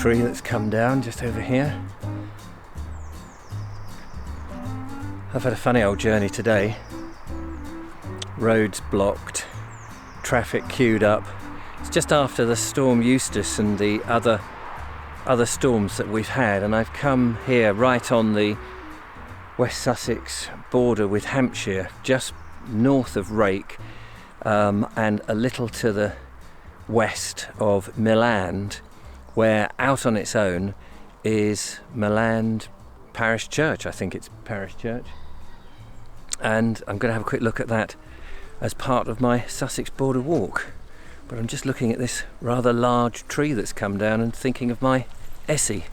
tree that's come down just over here. I've had a funny old journey today. Roads blocked, traffic queued up. It's just after the storm Eustace and the other storms that we've had, and I've come here right on the West Sussex border with Hampshire, just north of Rake, and a little to the west of Milland, where out on its own is Milland Parish Church. I think it's Parish Church. And I'm going to have a quick look at that as part of my Sussex Border Walk. But I'm just looking at this rather large tree that's come down and thinking of my Essie.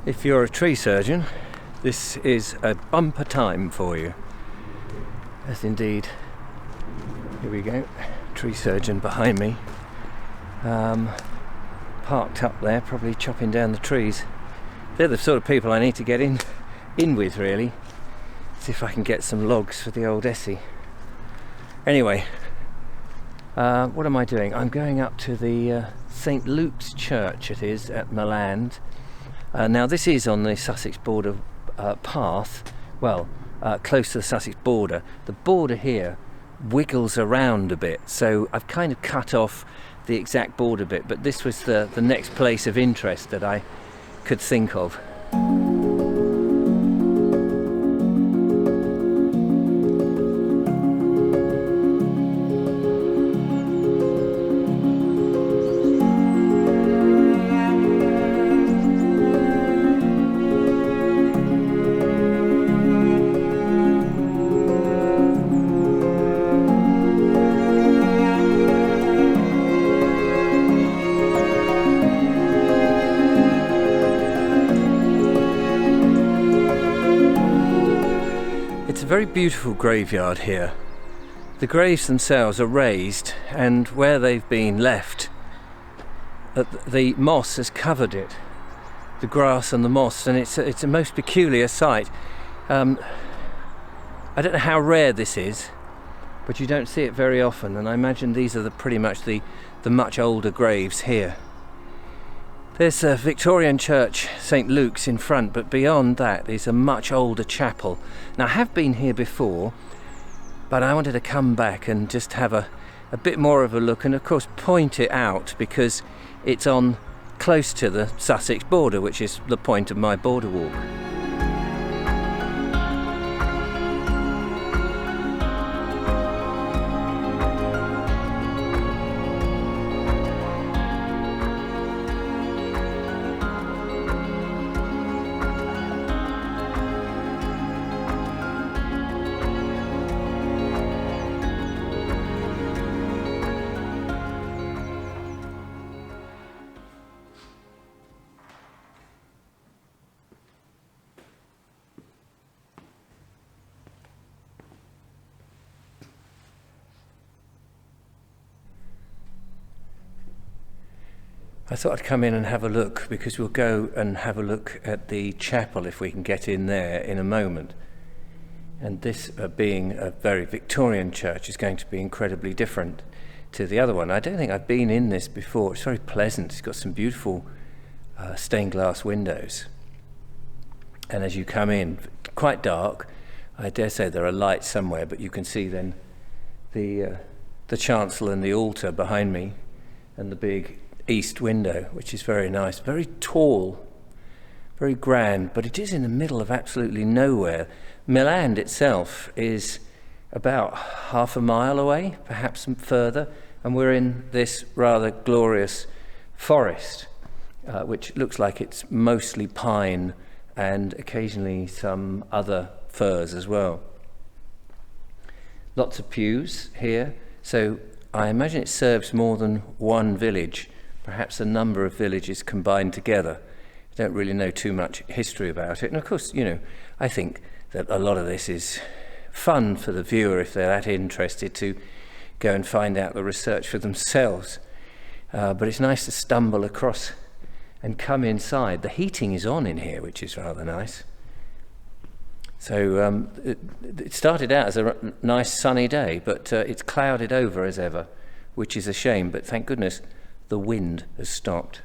If you're a tree surgeon, this is a bumper time for you. Yes, indeed. Here we go. Tree surgeon behind me. Parked up there, probably chopping down the trees. They're the sort of people I need to get in with, really. See if I can get some logs for the old Essie. Anyway, what am I doing? I'm going up to the St Luke's Church, it is, at Milland. Now this is on the Sussex Border path, well, close to the Sussex border. The border here wiggles around a bit, so I've kind of cut off the exact border bit, but this was the next place of interest that I could think of. It's a very beautiful graveyard here. The graves themselves are raised, and where they've been left, the moss has covered it, the grass and the moss, and it's a most peculiar sight. I don't know how rare this is, but you don't see it very often, and I imagine these are pretty much the much older graves here. There's a Victorian church, St Luke's, in front, but beyond that is a much older chapel. Now, I have been here before, but I wanted to come back and just have a bit more of a look, and of course point it out because it's on close to the Sussex border, which is the point of my border walk. I thought I'd come in and have a look, because we'll go and have a look at the chapel if we can get in there in a moment. And this being a very Victorian church is going to be incredibly different to the other one. I don't think I've been in this before. It's very pleasant. It's got some beautiful stained glass windows. And as you come in, quite dark. I dare say there are lights somewhere, but you can see then the chancel and the altar behind me, and the big east window, which is very nice, very tall, very grand, but it is in the middle of absolutely nowhere. Milland itself is about half a mile away, perhaps further, and we're in this rather glorious forest, which looks like it's mostly pine and occasionally some other firs as well. Lots of pews here, so I imagine it serves more than one village, perhaps a number of villages combined together. I don't really know too much history about it. And of course, I think that a lot of this is fun for the viewer if they're that interested to go and find out the research for themselves. But it's nice to stumble across and come inside. The heating is on in here, which is rather nice. So it started out as a nice sunny day, but it's clouded over as ever, which is a shame, but thank goodness the wind has stopped.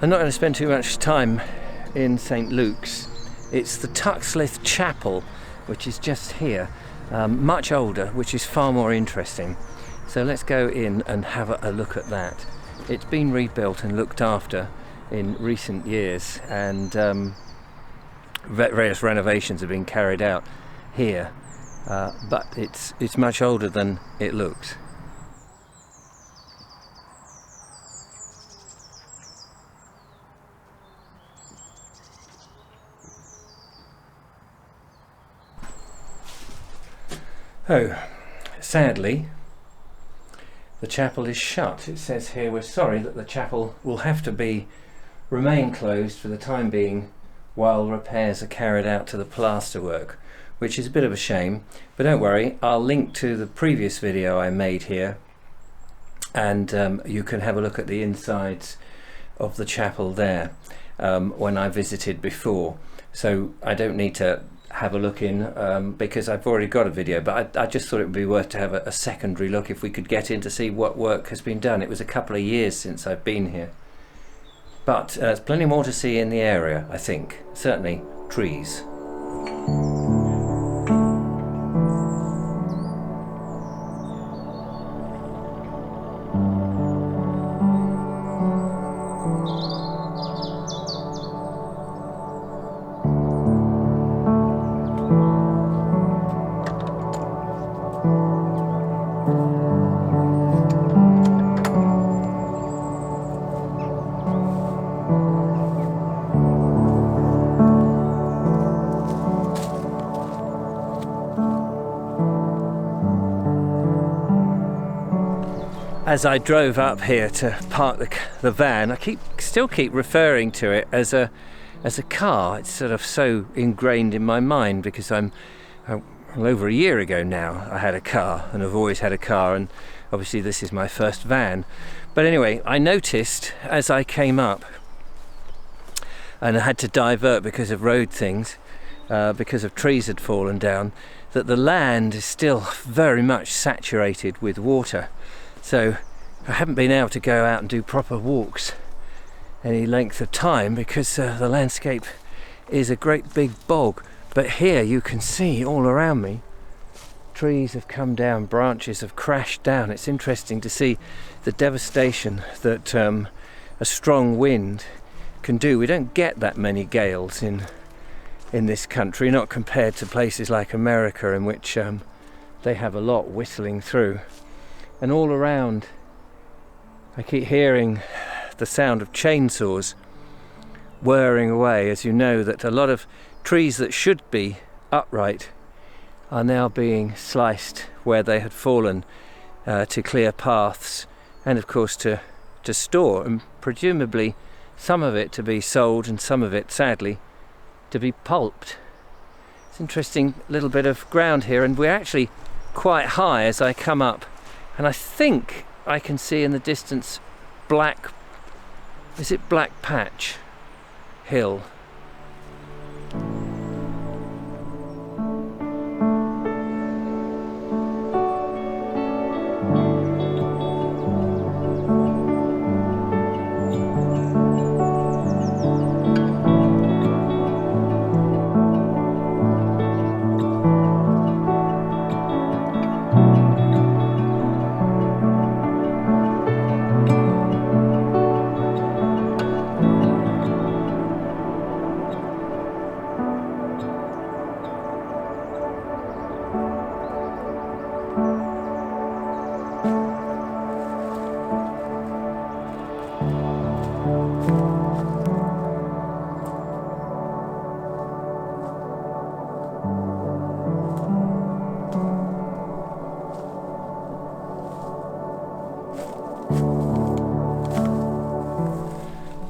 I'm not going to spend too much time in St. Luke's. It's the Tuxlith Chapel, which is just here, much older, which is far more interesting. So let's go in and have a look at that. It's been rebuilt and looked after in recent years, and various renovations have been carried out here, but it's much older than it looks. Oh, sadly, the chapel is shut. It says here, we're sorry that the chapel will have to remain closed for the time being while repairs are carried out to the plasterwork, which is a bit of a shame, but don't worry, I'll link to the previous video I made here, and you can have a look at the insides of the chapel there when I visited before, so I don't need to have a look in because I've already got a video, but I just thought it would be worth to have a secondary look if we could get in to see what work has been done. It was a couple of years since I've been here, but there's plenty more to see in the area, I think. Certainly trees. As I drove up here to park the van, I still keep referring to it as a car. It's sort of so ingrained in my mind because well, over a year ago now I had a car, and I've always had a car, and obviously this is my first van. But anyway, I noticed as I came up, and I had to divert because of road things, because of trees had fallen down, that the land is still very much saturated with water. So I haven't been able to go out and do proper walks any length of time because the landscape is a great big bog. But here you can see all around me, trees have come down, branches have crashed down. It's interesting to see the devastation that a strong wind can do. We don't get that many gales in this country, not compared to places like America, in which they have a lot whistling through. And all around I keep hearing the sound of chainsaws whirring away, as you know that a lot of trees that should be upright are now being sliced where they had fallen to clear paths, and of course to store, and presumably some of it to be sold and some of it sadly to be pulped. It's an interesting little bit of ground here, and we're actually quite high as I come up. And I think I can see in the distance Black Patch Hill.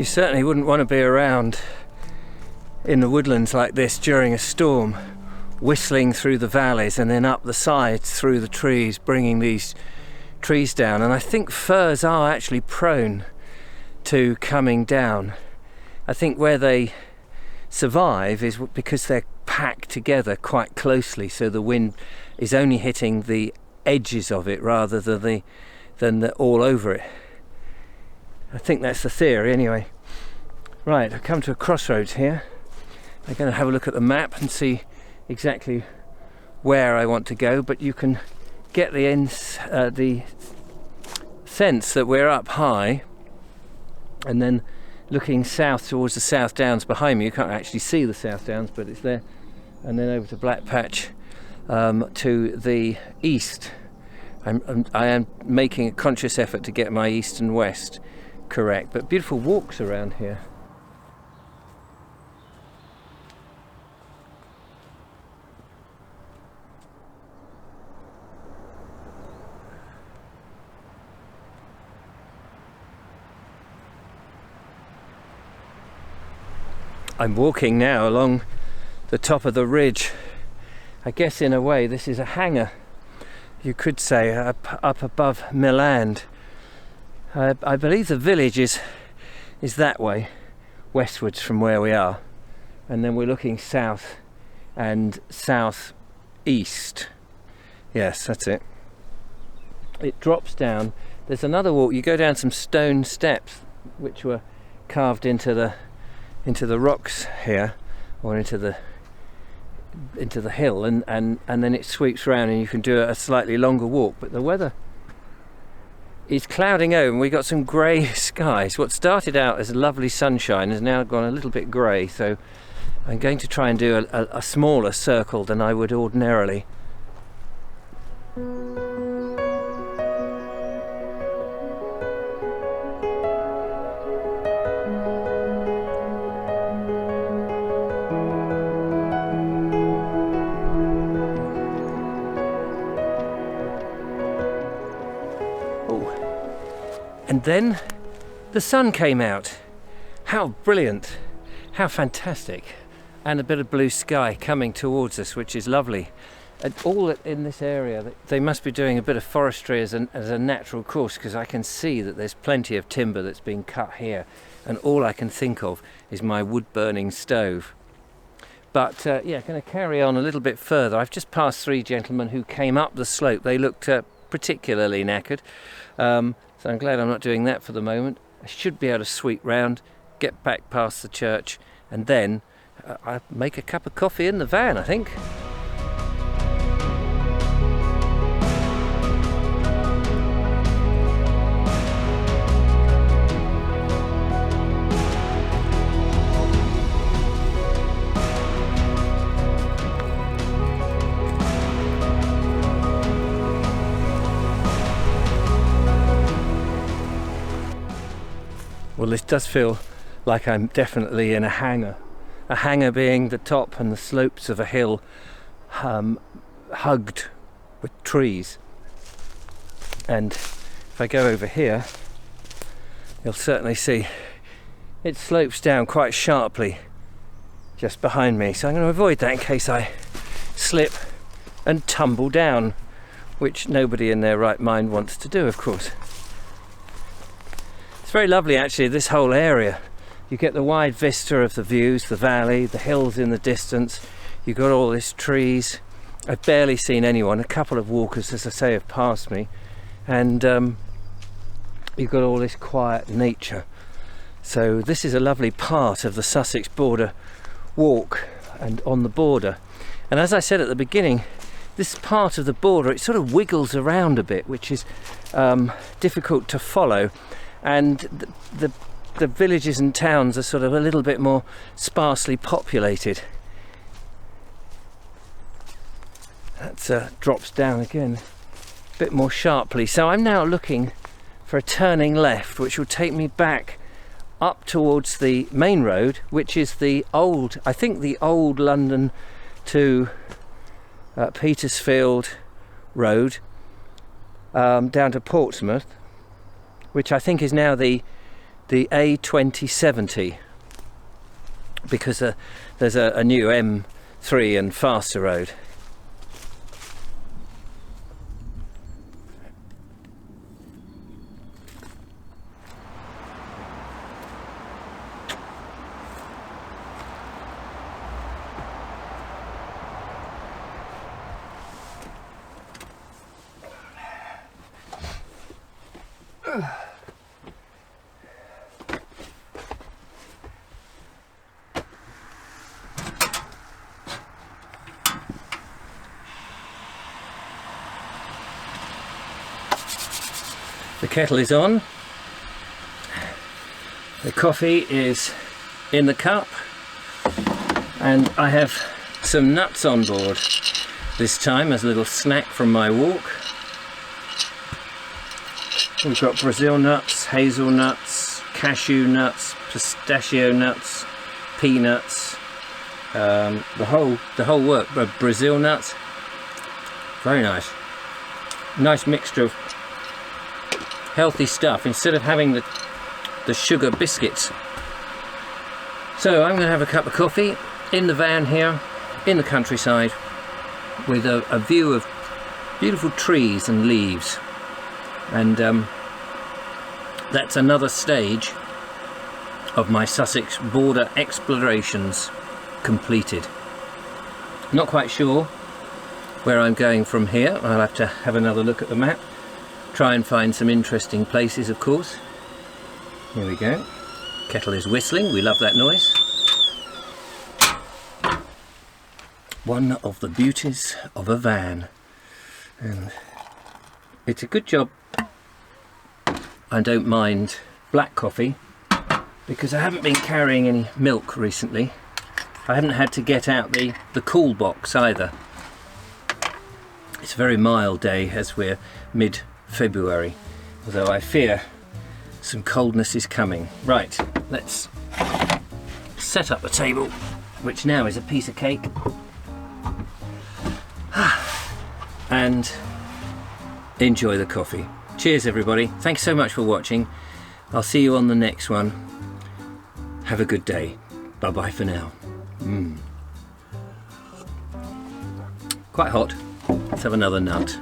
You certainly wouldn't want to be around in the woodlands like this during a storm, whistling through the valleys and then up the sides through the trees, bringing these trees down. And I think firs are actually prone to coming down. I think where they survive is because they're packed together quite closely, so the wind is only hitting the edges of it rather than the all over it. I think that's the theory anyway. Right, I've come to a crossroads here. I'm going to have a look at the map and see exactly where I want to go, but you can get the sense that we're up high, and then looking south towards the South Downs behind me. You can't actually see the South Downs, but it's there. And then over to Black Patch to the east. I am making a conscious effort to get my east and west correct, but beautiful walks around here. I'm walking now along the top of the ridge. I guess in a way this is a hangar, you could say, up above Milland. I believe the village is that way, westwards from where we are, and then we're looking south and south east. Yes, that's it. It drops down. There's another walk. You go down some stone steps which were carved into the rocks here, or into the hill, and then it sweeps around and you can do a slightly longer walk. But the weather is clouding over and we got some grey skies. What started out as lovely sunshine has now gone a little bit grey, so I'm going to try and do a smaller circle than I would ordinarily. And then the sun came out. How brilliant, how fantastic. And a bit of blue sky coming towards us, which is lovely. And all in this area, they must be doing a bit of forestry as a natural course, because I can see that there's plenty of timber that's been cut here. And all I can think of is my wood-burning stove. But yeah, going to carry on a little bit further. I've just passed three gentlemen who came up the slope. They looked particularly knackered. So I'm glad I'm not doing that for the moment. I should be able to sweep round, get back past the church, and then I'll make a cup of coffee in the van, I think. Well, this does feel like I'm definitely in a hangar. A hangar being the top and the slopes of a hill hugged with trees. And if I go over here, you'll certainly see it slopes down quite sharply just behind me. So I'm going to avoid that in case I slip and tumble down, which nobody in their right mind wants to do, of course. It's very lovely actually, this whole area. You get the wide vista of the views, the valley, the hills in the distance. You've got all these trees. I've barely seen anyone. A couple of walkers, as I say, have passed me. And you've got all this quiet nature. So this is a lovely part of the Sussex Border Walk and on the border. And as I said at the beginning, this part of the border, it sort of wiggles around a bit, which is difficult to follow. And the villages and towns are sort of a little bit more sparsely populated. That drops down again a bit more sharply. So I'm now looking for a turning left, which will take me back up towards the main road, which is the old, I think the old London to Petersfield road, down to Portsmouth, which I think is now the the A2070, because there's a new M3 and faster road. The kettle is on, the coffee is in the cup, and I have some nuts on board this time as a little snack from my walk. We've got Brazil nuts, hazelnuts, cashew nuts, pistachio nuts, peanuts, the whole work. Brazil nuts, very nice. Nice mixture of healthy stuff instead of having the sugar biscuits. So I'm going to have a cup of coffee in the van here in the countryside with a view of beautiful trees and leaves, and that's another stage of my Sussex border explorations completed. Not quite sure where I'm going from here. I'll have to have another look at the map, try and find some interesting places, of course. Here we go. Kettle is whistling, we love that noise. One of the beauties of a van, and it's a good job I don't mind black coffee, because I haven't been carrying any milk recently. I haven't had to get out the cool box either. It's a very mild day as we're mid-February, although I fear some coldness is coming. Right, let's set up the table, which now is a piece of cake, and enjoy the coffee. Cheers everybody, thanks so much for watching. I'll see you on the next one. Have a good day. Bye bye for now. Quite hot. Let's have another nut.